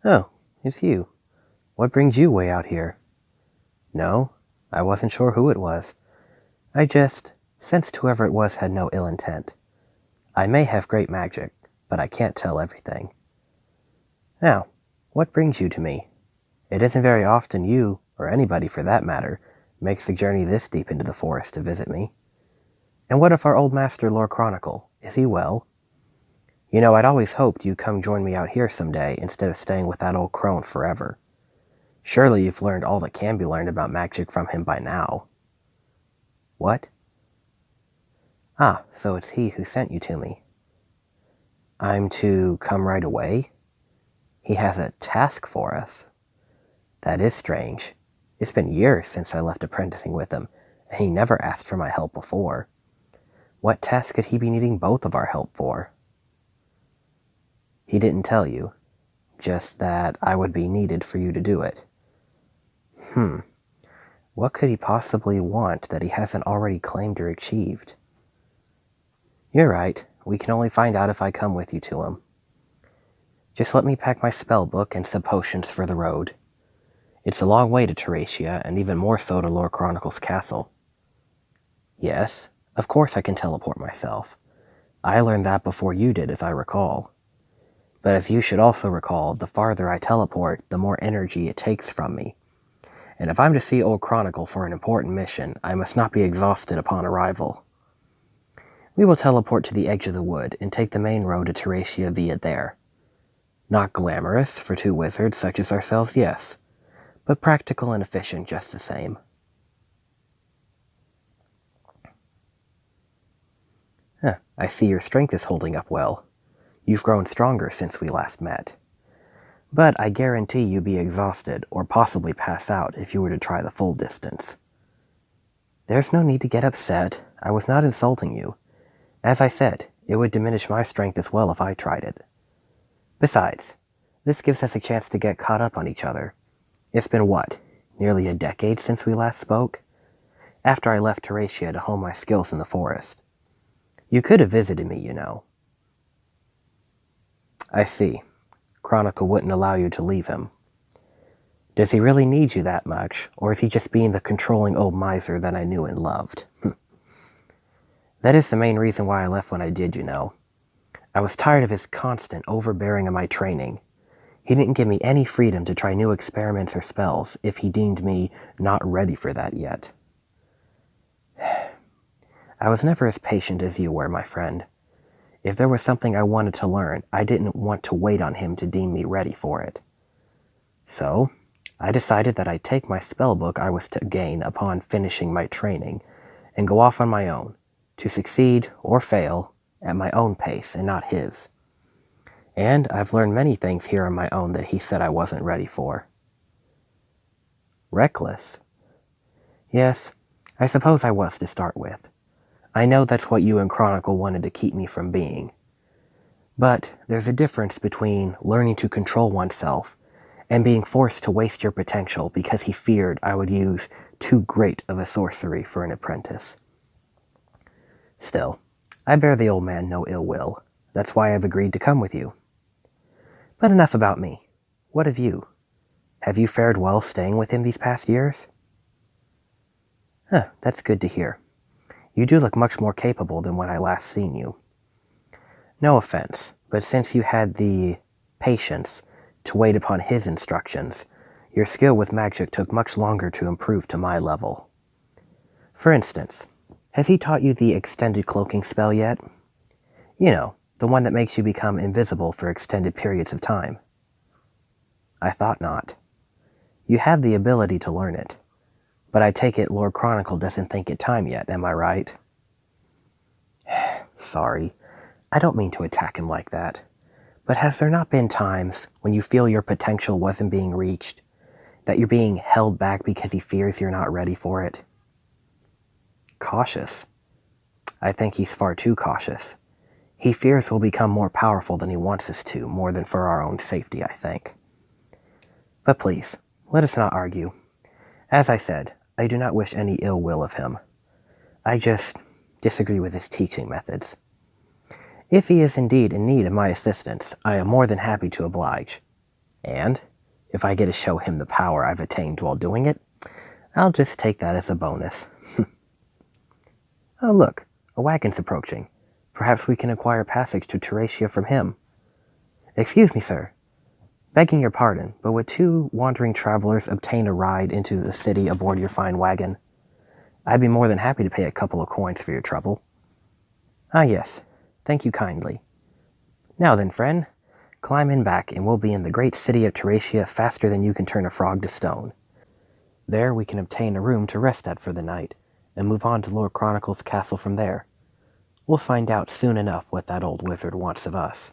Oh, it's you. What brings you way out here? No, I wasn't sure who it was. I just sensed whoever it was had no ill intent. I may have great magic, but I can't tell everything. Now, what brings you to me? It isn't very often you, or anybody for that matter, makes the journey this deep into the forest to visit me. And what of our old master, Lord Chronicle? Is he well? I'd always hoped you'd come join me out here someday instead of staying with that old crone forever. Surely you've learned all that can be learned about magic from him by now. What? Ah, so it's he who sent you to me. I'm to come right away? He has a task for us. That is strange. It's been years since I left apprenticing with him, and he never asked for my help before. What task could he be needing both of our help for? He didn't tell you, just that I would be needed for you to do it. What could he possibly want that he hasn't already claimed or achieved? You're right, we can only find out if I come with you to him. Just let me pack my spell book and some potions for the road. It's a long way to Teresia, and even more so to Lord Chronicle's castle. Yes, of course I can teleport myself. I learned that before you did, as I recall. But as you should also recall, the farther I teleport, the more energy it takes from me. And if I'm to see Old Chronicle for an important mission, I must not be exhausted upon arrival. We will teleport to the edge of the wood and take the main road to Teresia via there. Not glamorous for two wizards such as ourselves, yes, but practical and efficient just the same. I see your strength is holding up well. You've grown stronger since we last met. But I guarantee you'd be exhausted or possibly pass out if you were to try the full distance. There's no need to get upset. I was not insulting you. As I said, it would diminish my strength as well if I tried it. Besides, this gives us a chance to get caught up on each other. It's been what, nearly a decade since we last spoke? After I left Teresia to hone my skills in the forest. You could have visited me, you know. I see. Chronicle wouldn't allow you to leave him. Does he really need you that much, or is he just being the controlling old miser that I knew and loved? That is the main reason why I left when I did, you know. I was tired of his constant overbearing of my training. He didn't give me any freedom to try new experiments or spells if he deemed me not ready for that yet. I was never as patient as you were, my friend. If there was something I wanted to learn, I didn't want to wait on him to deem me ready for it. So, I decided that I'd take my spellbook I was to gain upon finishing my training and go off on my own, to succeed or fail at my own pace and not his. And I've learned many things here on my own that he said I wasn't ready for. Reckless? Yes, I suppose I was to start with. I know that's what you and Chronicle wanted to keep me from being. But there's a difference between learning to control oneself and being forced to waste your potential because he feared I would use too great of a sorcery for an apprentice. Still, I bear the old man no ill will. That's why I've agreed to come with you. But enough about me. What of you? Have you fared well staying with him these past years? That's good to hear. You do look much more capable than when I last seen you. No offense, but since you had the patience to wait upon his instructions, your skill with magic took much longer to improve to my level. For instance, has he taught you the extended cloaking spell yet? You know, the one that makes you become invisible for extended periods of time. I thought not. You have the ability to learn it, but I take it Lord Chronicle doesn't think it time yet, am I right? Sorry, I don't mean to attack him like that, but has there not been times when you feel your potential wasn't being reached, that you're being held back because he fears you're not ready for it? Cautious? I think he's far too cautious. He fears we'll become more powerful than he wants us to, more than for our own safety, I think. But please, let us not argue. As I said, I do not wish any ill will of him. I just disagree with his teaching methods. If he is indeed in need of my assistance, I am more than happy to oblige. And if I get to show him the power I've attained while doing it, I'll just take that as a bonus. Oh, look, a wagon's approaching. Perhaps we can acquire passage to Teresia from him. Excuse me, sir. Begging your pardon, but would 2 wandering travelers obtain a ride into the city aboard your fine wagon? I'd be more than happy to pay a couple of coins for your trouble. Ah, yes. Thank you kindly. Now then, friend, climb in back, and we'll be in the great city of Teresia faster than you can turn a frog to stone. There we can obtain a room to rest at for the night, and move on to Lord Chronicle's castle from there. We'll find out soon enough what that old wizard wants of us.